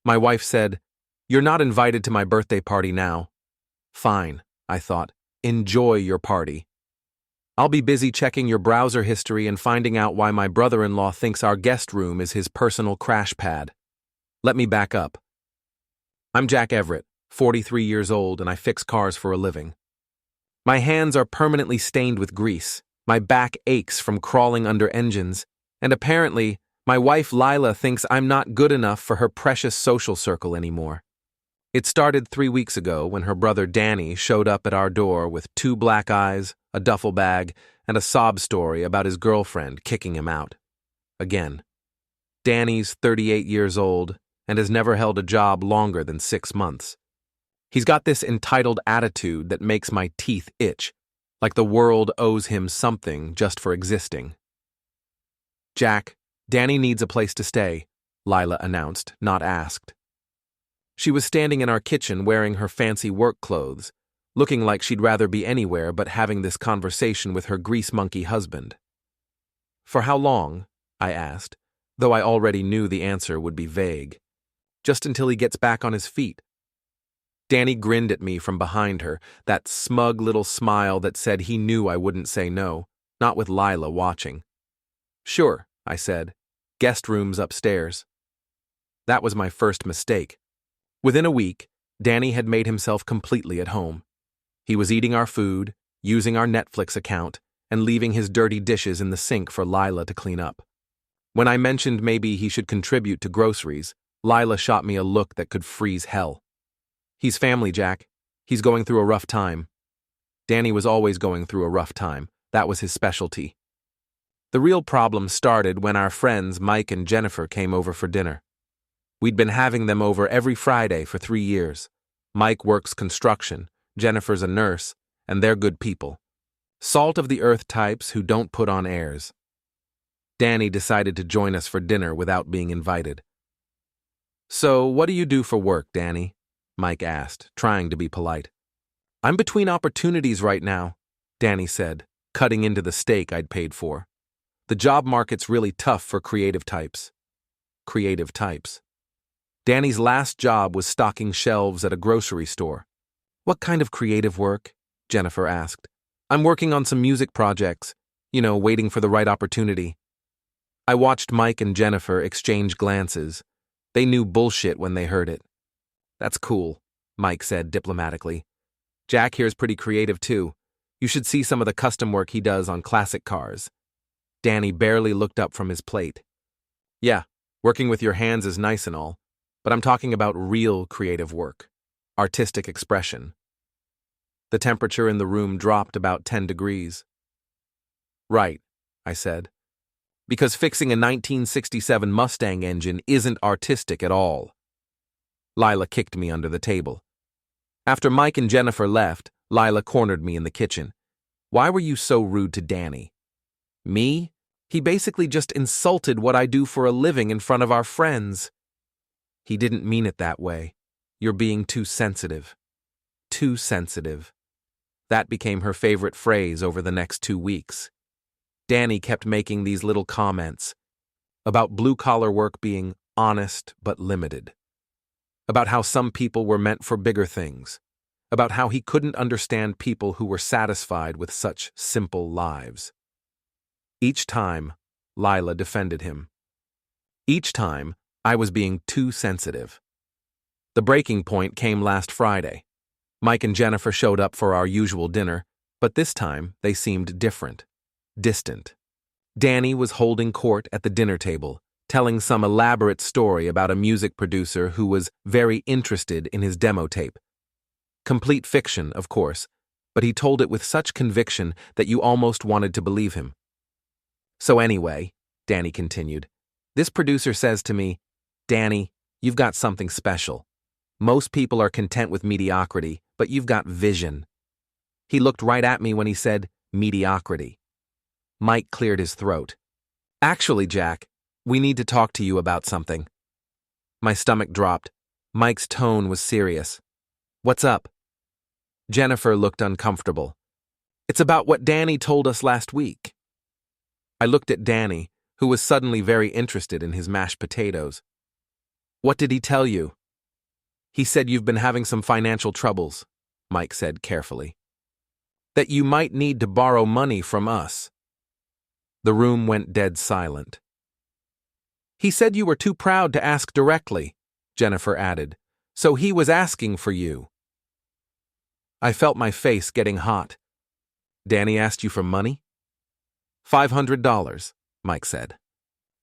My wife said, "You're not invited to my birthday party now." Fine, I thought. Enjoy your party. I'll be busy checking your browser history and finding out why my brother-in-law thinks our guest room is his personal crash pad. Let me back up. I'm Jack Everett, 43 years old, and I fix cars for a living. My hands are permanently stained with grease, my back aches from crawling under engines, and apparently, my wife Lila thinks I'm not good enough for her precious social circle anymore. It started 3 weeks ago when her brother Danny showed up at our door with 2 black eyes, a duffel bag, and a sob story about his girlfriend kicking him out. Again. Danny's 38 years old and has never held a job longer than 6 months. He's got this entitled attitude that makes my teeth itch, like the world owes him something just for existing. "Jack, Danny needs a place to stay," Lila announced, not asked. She was standing in our kitchen wearing her fancy work clothes, looking like she'd rather be anywhere but having this conversation with her grease monkey husband. "For how long?" I asked, though I already knew the answer would be vague. "Just until he gets back on his feet." Danny grinned at me from behind her, that smug little smile that said he knew I wouldn't say no, not with Lila watching. "Sure," I said. "Guest room's upstairs." That was my first mistake. Within a week, Danny had made himself completely at home. He was eating our food, using our Netflix account, and leaving his dirty dishes in the sink for Lila to clean up. When I mentioned maybe he should contribute to groceries, Lila shot me a look that could freeze hell. "He's family, Jack. He's going through a rough time." Danny was always going through a rough time. That was his specialty. The real problem started when our friends Mike and Jennifer came over for dinner. We'd been having them over every Friday for 3 years. Mike works construction, Jennifer's a nurse, and they're good people. Salt-of-the-earth types who don't put on airs. Danny decided to join us for dinner without being invited. "So, what do you do for work, Danny?" Mike asked, trying to be polite. "I'm between opportunities right now," Danny said, cutting into the steak I'd paid for. "The job market's really tough for creative types." Creative types. Danny's last job was stocking shelves at a grocery store. "What kind of creative work?" Jennifer asked. "I'm working on some music projects, waiting for the right opportunity." I watched Mike and Jennifer exchange glances. They knew bullshit when they heard it. "That's cool," Mike said diplomatically. "Jack here's pretty creative too. You should see some of the custom work he does on classic cars." Danny barely looked up from his plate. "Yeah, working with your hands is nice and all, but I'm talking about real creative work. Artistic expression." The temperature in the room dropped about 10 degrees. "Right," I said. "Because fixing a 1967 Mustang engine isn't artistic at all." Lila kicked me under the table. After Mike and Jennifer left, Lila cornered me in the kitchen. "Why were you so rude to Danny?" "Me? He basically just insulted what I do for a living in front of our friends." "He didn't mean it that way. You're being too sensitive." Too sensitive. That became her favorite phrase over the next 2 weeks. Danny kept making these little comments about blue-collar work being honest but limited, about how some people were meant for bigger things, about how he couldn't understand people who were satisfied with such simple lives. Each time, Lila defended him. Each time, I was being too sensitive. The breaking point came last Friday. Mike and Jennifer showed up for our usual dinner, but this time they seemed different, distant. Danny was holding court at the dinner table, telling some elaborate story about a music producer who was very interested in his demo tape. Complete fiction, of course, but he told it with such conviction that you almost wanted to believe him. "So anyway," Danny continued, "this producer says to me, 'Danny, you've got something special. Most people are content with mediocrity, but you've got vision.'" He looked right at me when he said, "mediocrity." Mike cleared his throat. "Actually, Jack, we need to talk to you about something." My stomach dropped. Mike's tone was serious. "What's up?" Jennifer looked uncomfortable. "It's about what Danny told us last week." I looked at Danny, who was suddenly very interested in his mashed potatoes. "What did he tell you?" He said you've been having some financial troubles, Mike said carefully. That you might need to borrow money from us. The room went dead silent. He said you were too proud to ask directly, Jennifer added, so he was asking for you. I felt my face getting hot. Danny asked you for money? $500, Mike said.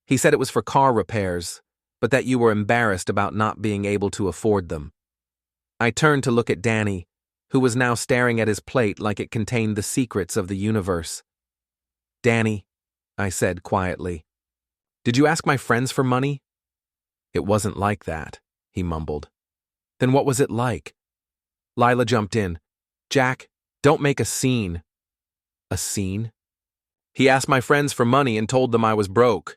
He said it was for car repairs, but that you were embarrassed about not being able to afford them. I turned to look at Danny, who was now staring at his plate like it contained the secrets of the universe. Danny, I said quietly, did you ask my friends for money? It wasn't like that, he mumbled. Then what was it like? Lila jumped in. Jack, don't make a scene. A scene? He asked my friends for money and told them I was broke.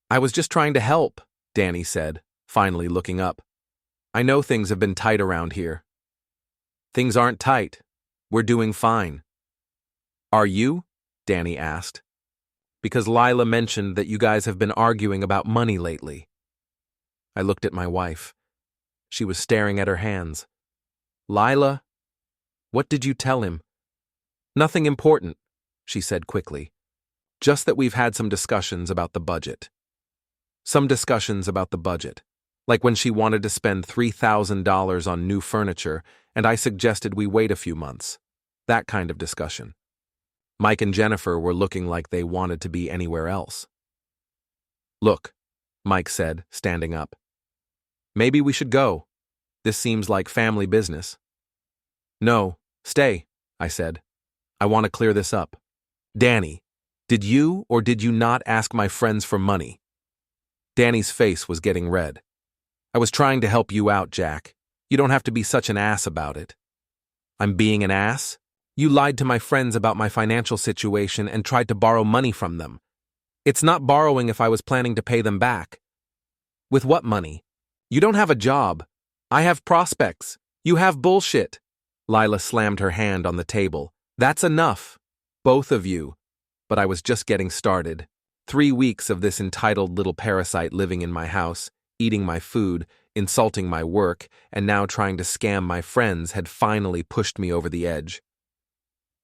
I was just trying to help, Danny said, finally looking up. I know things have been tight around here. Things aren't tight. We're doing fine. Are you? Danny asked. Because Lila mentioned that you guys have been arguing about money lately. I looked at my wife. She was staring at her hands. Lila? What did you tell him? Nothing important, she said quickly. Just that we've had some discussions about the budget. Some discussions about the budget, like when she wanted to spend $3,000 on new furniture and I suggested we wait a few months. That kind of discussion. Mike and Jennifer were looking like they wanted to be anywhere else. Look, Mike said, standing up. Maybe we should go. This seems like family business. No, stay, I said. I want to clear this up. Danny, did you or did you not ask my friends for money? Danny's face was getting red. I was trying to help you out, Jack. You don't have to be such an ass about it. I'm being an ass? You lied to my friends about my financial situation and tried to borrow money from them. It's not borrowing if I was planning to pay them back. With what money? You don't have a job. I have prospects. You have bullshit. Lila slammed her hand on the table. That's enough. Both of you. But I was just getting started. 3 weeks of this entitled little parasite living in my house, eating my food, insulting my work, and now trying to scam my friends had finally pushed me over the edge.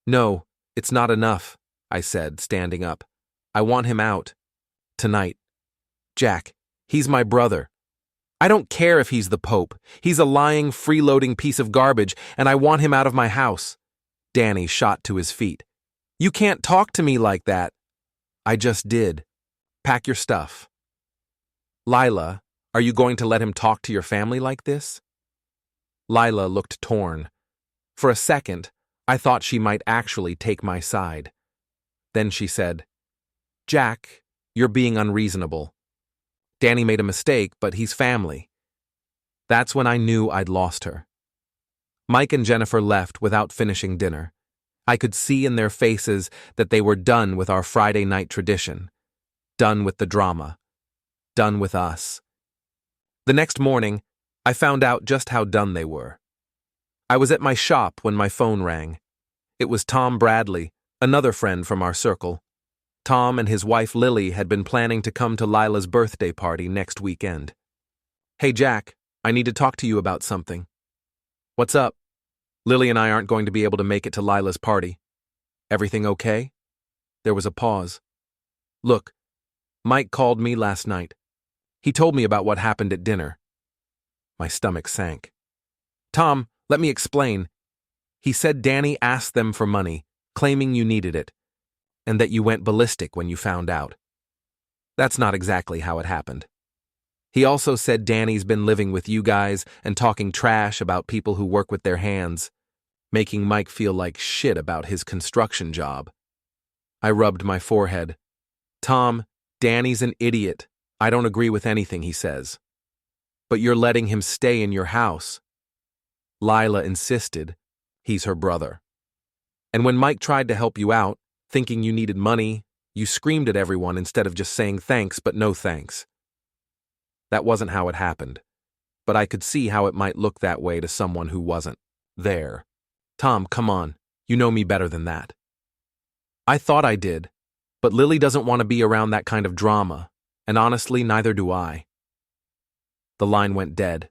No, it's not enough, I said, standing up. I want him out. Tonight. Jack, he's my brother. I don't care if he's the Pope. He's a lying, freeloading piece of garbage, and I want him out of my house. Danny shot to his feet. You can't talk to me like that. I just did. Pack your stuff. Lila, are you going to let him talk to your family like this? Lila looked torn. For a second, I thought she might actually take my side. Then she said, Jack, you're being unreasonable. Danny made a mistake, but he's family. That's when I knew I'd lost her. Mike and Jennifer left without finishing dinner. I could see in their faces that they were done with our Friday night tradition. Done with the drama. Done with us. The next morning, I found out just how done they were. I was at my shop when my phone rang. It was Tom Bradley, another friend from our circle. Tom and his wife Lily had been planning to come to Lila's birthday party next weekend. Hey Jack, I need to talk to you about something. What's up? Lily and I aren't going to be able to make it to Lila's party. Everything okay? There was a pause. Look, Mike called me last night. He told me about what happened at dinner. My stomach sank. Tom, let me explain. He said Danny asked them for money, claiming you needed it, and that you went ballistic when you found out. That's not exactly how it happened. He also said Danny's been living with you guys and talking trash about people who work with their hands, making Mike feel like shit about his construction job. I rubbed my forehead. Tom, Danny's an idiot. I don't agree with anything he says. But you're letting him stay in your house. Lila insisted. He's her brother. And when Mike tried to help you out, thinking you needed money, you screamed at everyone instead of just saying thanks but no thanks. That wasn't how it happened, but I could see how it might look that way to someone who wasn't there. Tom, come on, you know me better than that. I thought I did, but Lily doesn't want to be around that kind of drama, and honestly, neither do I. The line went dead.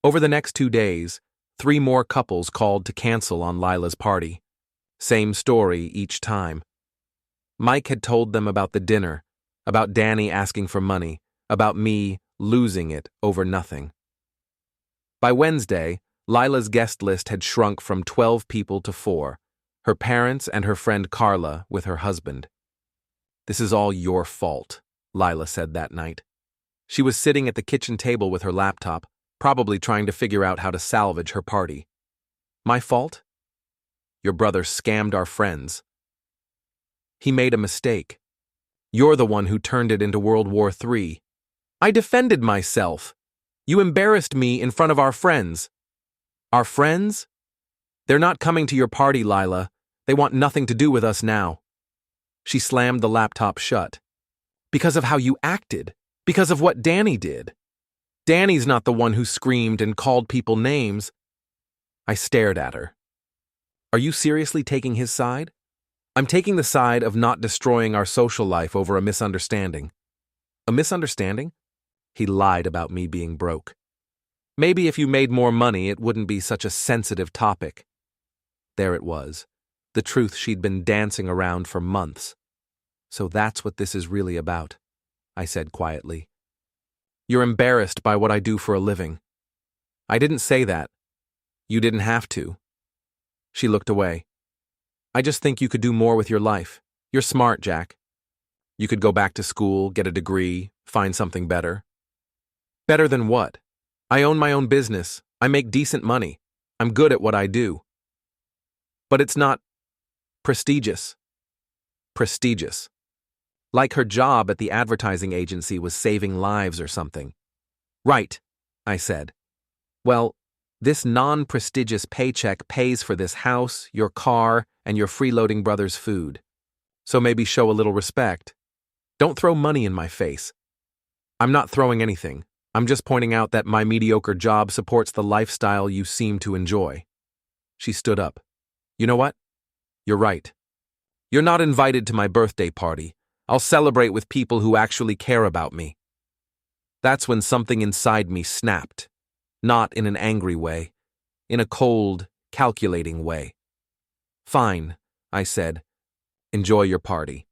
Over the next 2 days, 3 more couples called to cancel on Lila's party. Same story each time. Mike had told them about the dinner, about Danny asking for money, about me losing it over nothing. By Wednesday, Lila's guest list had shrunk from 12 people to 4, her parents and her friend Carla with her husband. "This is all your fault," Lila said that night. She was sitting at the kitchen table with her laptop, probably trying to figure out how to salvage her party. "My fault? Your brother scammed our friends. He made a mistake. You're the one who turned it into World War III. I defended myself. You embarrassed me in front of our friends." "Our friends? They're not coming to your party, Lila. They want nothing to do with us now." She slammed the laptop shut. "Because of how you acted. Because of what Danny did. Danny's not the one who screamed and called people names." I stared at her. "Are you seriously taking his side?" "I'm taking the side of not destroying our social life over a misunderstanding." "A misunderstanding?" He lied about me being broke. "Maybe if you made more money, it wouldn't be such a sensitive topic." There it was, the truth she'd been dancing around for months. "So that's what this is really about," I said quietly. "You're embarrassed by what I do for a living." "I didn't say that. You didn't have to." She looked away. "I just think you could do more with your life. You're smart, Jack. You could go back to school, get a degree, find something better." "Better than what? I own my own business. I make decent money. I'm good at what I do." "But it's not prestigious." Prestigious. Like her job at the advertising agency was saving lives or something. "Right," I said. "Well, this non-prestigious paycheck pays for this house, your car, and your freeloading brother's food. So maybe show a little respect. Don't throw money in my face." "I'm not throwing anything. I'm just pointing out that my mediocre job supports the lifestyle you seem to enjoy." She stood up. "You know what? You're right. You're not invited to my birthday party. I'll celebrate with people who actually care about me." That's when something inside me snapped. Not in an angry way. In a cold, calculating way. "Fine," I said. "Enjoy your party."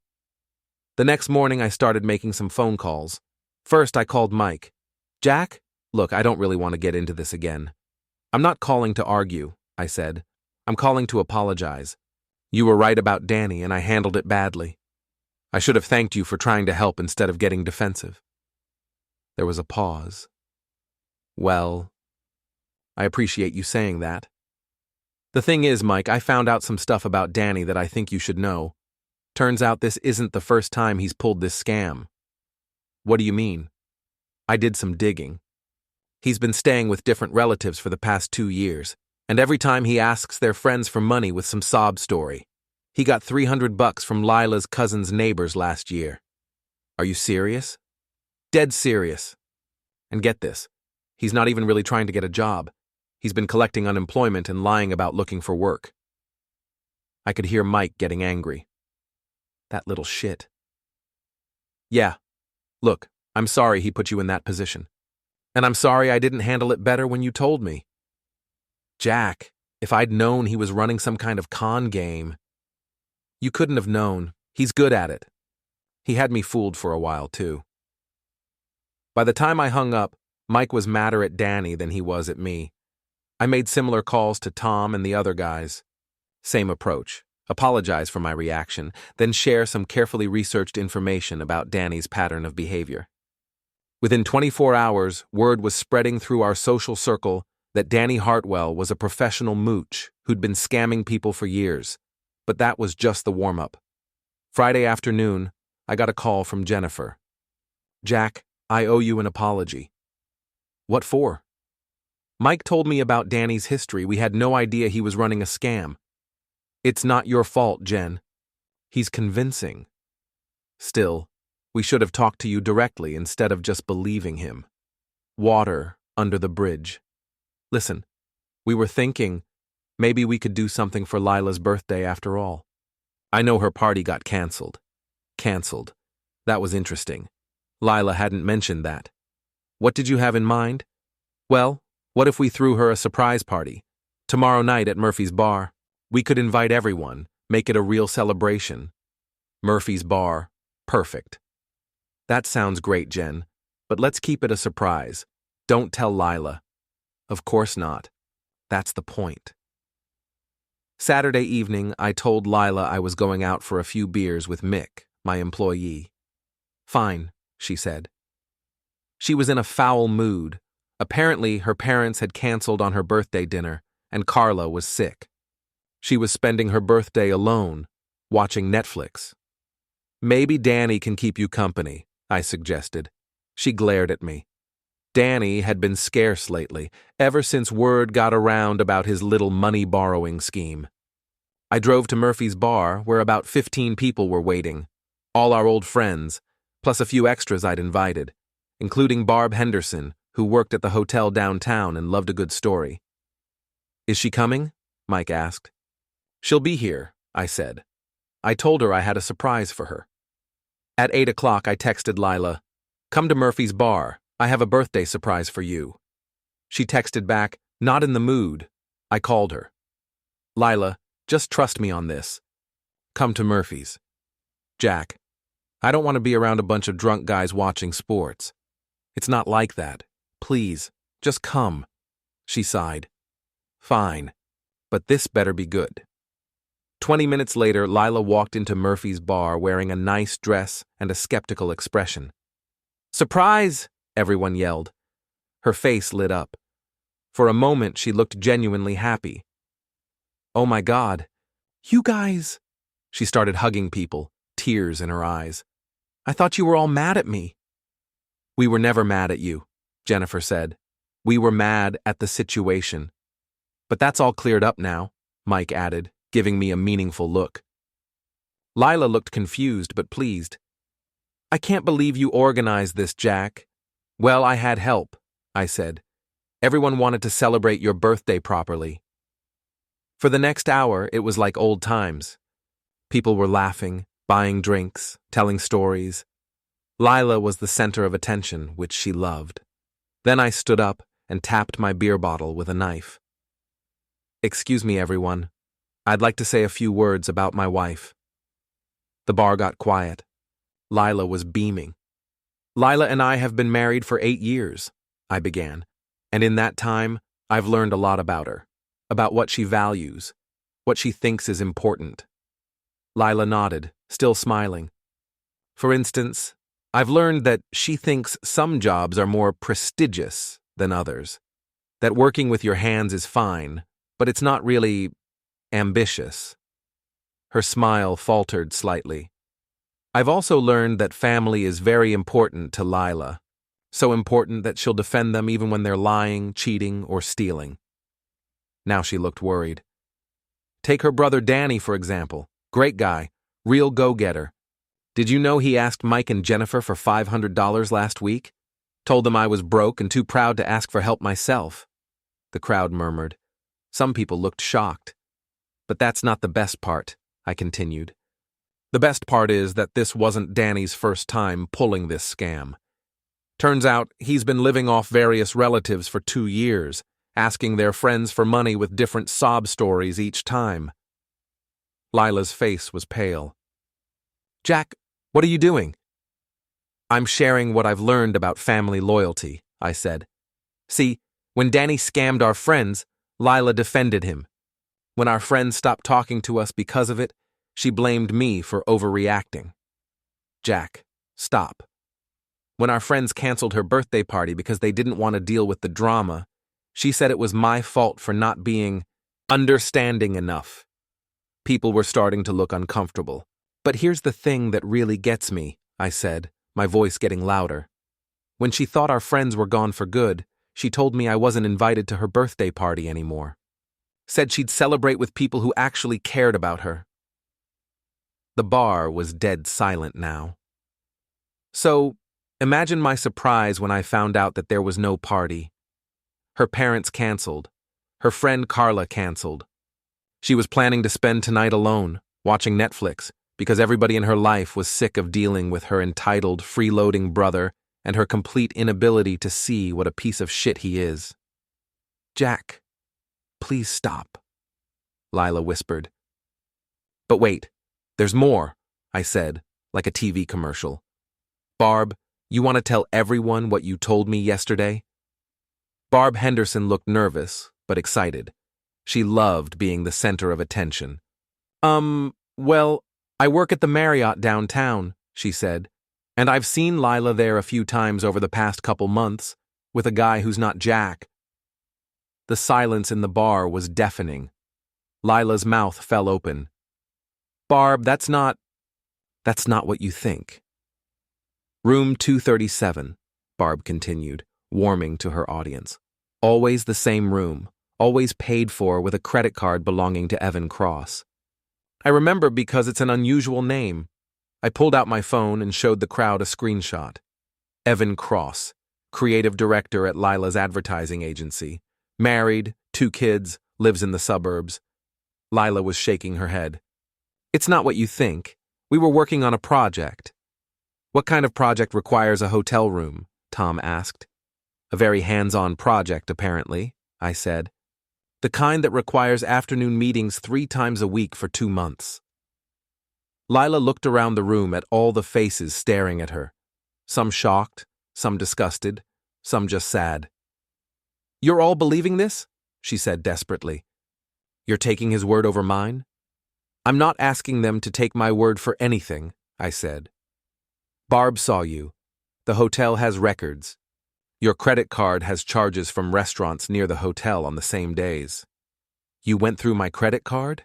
The next morning I started making some phone calls. First I called Mike. "Jack, look, I don't really want to get into this again. I'm not calling to argue," I said. "I'm calling to apologize. You were right about Danny and I handled it badly. I should have thanked you for trying to help instead of getting defensive." There was a pause. "Well, I appreciate you saying that. The thing is, Mike, I found out some stuff about Danny that I think you should know. Turns out this isn't the first time he's pulled this scam." "What do you mean?" I did some digging. "He's been staying with different relatives for the past 2 years, and every time he asks their friends for money with some sob story. He got $300 from Lila's cousin's neighbors last year." "Are you serious?" "Dead serious. And get this, he's not even really trying to get a job. He's been collecting unemployment and lying about looking for work." I could hear Mike getting angry. "That little shit." "Yeah. Look, I'm sorry he put you in that position. And I'm sorry I didn't handle it better when you told me." "Jack, if I'd known he was running some kind of con game." "You couldn't have known. He's good at it." He had me fooled for a while, too. By the time I hung up, Mike was madder at Danny than he was at me. I made similar calls to Tom and the other guys. Same approach. Apologize for my reaction, then share some carefully researched information about Danny's pattern of behavior. Within 24 hours, word was spreading through our social circle that Danny Hartwell was a professional mooch who'd been scamming people for years. But that was just the warm-up. Friday afternoon, I got a call from Jennifer. "Jack, I owe you an apology." "What for?" "Mike told me about Danny's history. We had no idea he was running a scam." "It's not your fault, Jen. He's convincing. Still, we should have talked to you directly instead of just believing him." Water under the bridge. "Listen, we were thinking maybe we could do something for Lila's birthday after all. I know her party got canceled." Canceled. That was interesting. Lila hadn't mentioned that. "What did you have in mind?" "Well, What if we threw her a surprise party? Tomorrow night at Murphy's Bar. We could invite everyone, make it a real celebration. Murphy's Bar. Perfect. That sounds great, Jen. But let's keep it a surprise. Don't tell Lila. Of course not. That's the point. Saturday evening, I told Lila I was going out for a few beers with Mick, my employee. Fine, she said. She was in a foul mood. Apparently, her parents had canceled on her birthday dinner, and Carla was sick. She was spending her birthday alone, watching Netflix. Maybe Danny can keep you company, I suggested. She glared at me. Danny had been scarce lately, ever since word got around about his little money-borrowing scheme. I drove to Murphy's Bar, where about 15 people were waiting, all our old friends, plus a few extras I'd invited, including Barb Henderson, who worked at the hotel downtown and loved a good story. Is she coming? Mike asked. She'll be here, I said. I told her I had a surprise for her. At 8 o'clock, I texted Lila, "Come to Murphy's Bar. I have a birthday surprise for you." She texted back, "Not in the mood." I called her. "Lila, just trust me on this. Come to Murphy's." Jack, I don't want to be around a bunch of drunk guys watching sports. It's not like that. Please, just come. She sighed. Fine, but this better be good. 20 minutes later, Lila walked into Murphy's Bar wearing a nice dress and a skeptical expression. "Surprise!" everyone yelled. Her face lit up. For a moment, she looked genuinely happy. "Oh my God, you guys!" She started hugging people, tears in her eyes. "I thought you were all mad at me." "We were never mad at you," Jennifer said. "We were mad at the situation. But that's all cleared up now," Mike added, giving me a meaningful look. Lila looked confused but pleased. "I can't believe you organized this, Jack." "Well, I had help," I said. "Everyone wanted to celebrate your birthday properly." For the next hour, it was like old times. People were laughing, buying drinks, telling stories. Lila was the center of attention, which she loved. Then I stood up and tapped my beer bottle with a knife. "Excuse me, everyone. I'd like to say a few words about my wife." The bar got quiet. Lila was beaming. "Lila and I have been married for 8 years," I began, "and in that time, I've learned a lot about her, about what she values, what she thinks is important." Lila nodded, still smiling. "For instance, I've learned that she thinks some jobs are more prestigious than others, that working with your hands is fine, but it's not really ambitious." Her smile faltered slightly. "I've also learned that family is very important to Lila, so important that she'll defend them even when they're lying, cheating, or stealing." Now she looked worried. "Take her brother Danny, for example. Great guy, real go-getter. Did you know he asked Mike and Jennifer for $500 last week? Told them I was broke and too proud to ask for help myself." The crowd murmured. Some people looked shocked. "But that's not the best part," I continued. "The best part is that this wasn't Danny's first time pulling this scam. Turns out he's been living off various relatives for 2 years, asking their friends for money with different sob stories each time." Lila's face was pale. "Jack, what are you doing?" "I'm sharing what I've learned about family loyalty," I said. "See, when Danny scammed our friends, Lila defended him. When our friends stopped talking to us because of it, she blamed me for overreacting." "Jack, stop. When our friends canceled her birthday party because they didn't want to deal with the drama, she said it was my fault for not being understanding enough." People were starting to look uncomfortable. "But here's the thing that really gets me," I said, my voice getting louder. "When she thought our friends were gone for good, she told me I wasn't invited to her birthday party anymore. Said she'd celebrate with people who actually cared about her." The bar was dead silent now. So, imagine my surprise when I found out that there was no party. Her parents canceled. Her friend Carla canceled. She was planning to spend tonight alone, watching Netflix, because everybody in her life was sick of dealing with her entitled, freeloading brother and her complete inability to see what a piece of shit he is. Jack, please stop, Lila whispered. But wait, there's more, I said, like a TV commercial. Barb, you want to tell everyone what you told me yesterday? Barb Henderson looked nervous, but excited. She loved being the center of attention. Well, I work at the Marriott downtown, she said, and I've seen Lila there a few times over the past couple months, with a guy who's not Jack. The silence in the bar was deafening. Lila's mouth fell open. Barb, that's not what you think. Room 237, Barb continued, warming to her audience. Always the same room, always paid for with a credit card belonging to Evan Cross. I remember because it's an unusual name. I pulled out my phone and showed the crowd a screenshot. Evan Cross, creative director at Lila's advertising agency. Married, 2 kids, lives in the suburbs. Lila was shaking her head. It's not what you think. We were working on a project. What kind of project requires a hotel room? Tom asked. A very hands-on project, apparently, I said. The kind that requires afternoon meetings 3 times a week for 2 months. Lila looked around the room at all the faces staring at her. Some shocked, some disgusted, some just sad. You're all believing this? She said desperately. You're taking his word over mine? I'm not asking them to take my word for anything, I said. Barb saw you. The hotel has records. Your credit card has charges from restaurants near the hotel on the same days. You went through my credit card?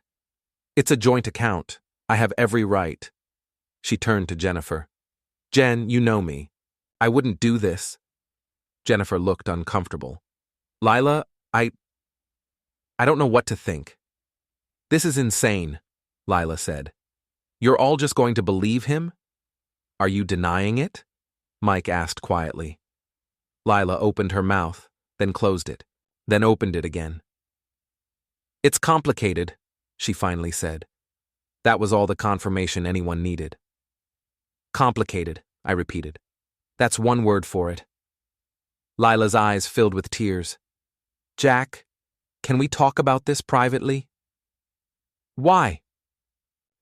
It's a joint account. I have every right. She turned to Jennifer. Jen, you know me. I wouldn't do this. Jennifer looked uncomfortable. Lila, I don't know what to think. This is insane, Lila said. You're all just going to believe him? Are you denying it? Mike asked quietly. Lila opened her mouth, then closed it, then opened it again. It's complicated, she finally said. That was all the confirmation anyone needed. Complicated, I repeated. That's one word for it. Lila's eyes filled with tears. Jack, can we talk about this privately? Why?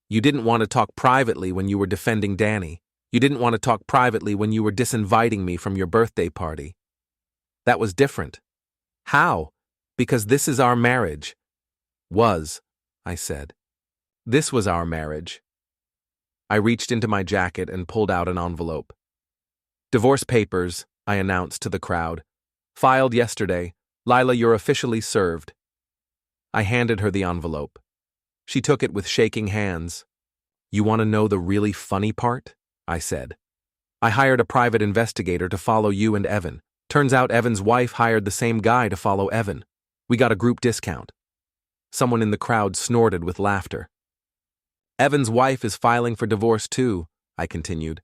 You didn't want to talk privately when you were defending Danny. You didn't want to talk privately when you were disinviting me from your birthday party. That was different. How? Because this is our marriage. Was, I said. This was our marriage. I reached into my jacket and pulled out an envelope. Divorce papers, I announced to the crowd. Filed yesterday. Lila, you're officially served. I handed her the envelope. She took it with shaking hands. You want to know the really funny part? I said. I hired a private investigator to follow you and Evan. Turns out Evan's wife hired the same guy to follow Evan. We got a group discount. Someone in the crowd snorted with laughter. Evan's wife is filing for divorce too, I continued.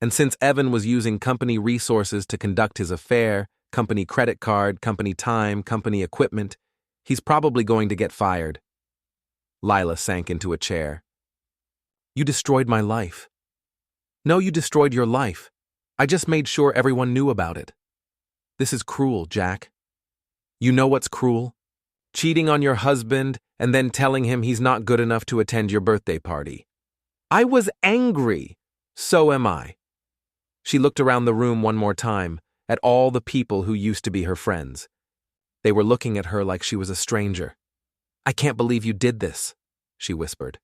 And since Evan was using company resources to conduct his affair, company credit card, company time, company equipment, he's probably going to get fired. Lila sank into a chair. You destroyed my life. No, you destroyed your life. I just made sure everyone knew about it. This is cruel, Jack. You know what's cruel? Cheating on your husband and then telling him he's not good enough to attend your birthday party. I was angry. So am I. She looked around the room one more time, at all the people who used to be her friends. They were looking at her like she was a stranger. I can't believe you did this, she whispered.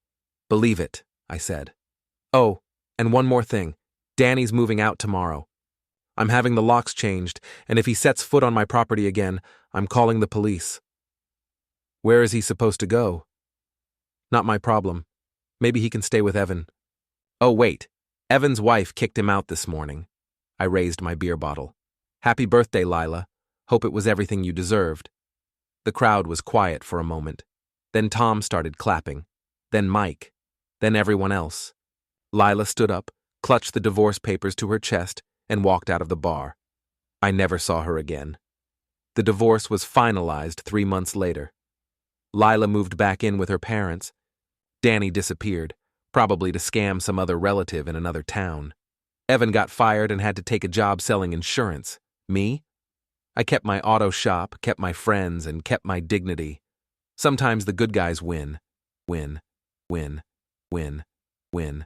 Believe it, I said. Oh, and one more thing. Danny's moving out tomorrow. I'm having the locks changed, and if he sets foot on my property again, I'm calling the police. Where is he supposed to go? Not my problem. Maybe he can stay with Evan. Oh, wait. Evan's wife kicked him out this morning. I raised my beer bottle. Happy birthday, Lila. Hope it was everything you deserved. The crowd was quiet for a moment. Then Tom started clapping. Then Mike. Then everyone else. Lila stood up, clutched the divorce papers to her chest, and walked out of the bar. I never saw her again. The divorce was finalized 3 months later. Lila moved back in with her parents. Danny disappeared, probably to scam some other relative in another town. Evan got fired and had to take a job selling insurance. Me? I kept my auto shop, kept my friends, and kept my dignity. Sometimes the good guys win. Win. Win. Win. Win.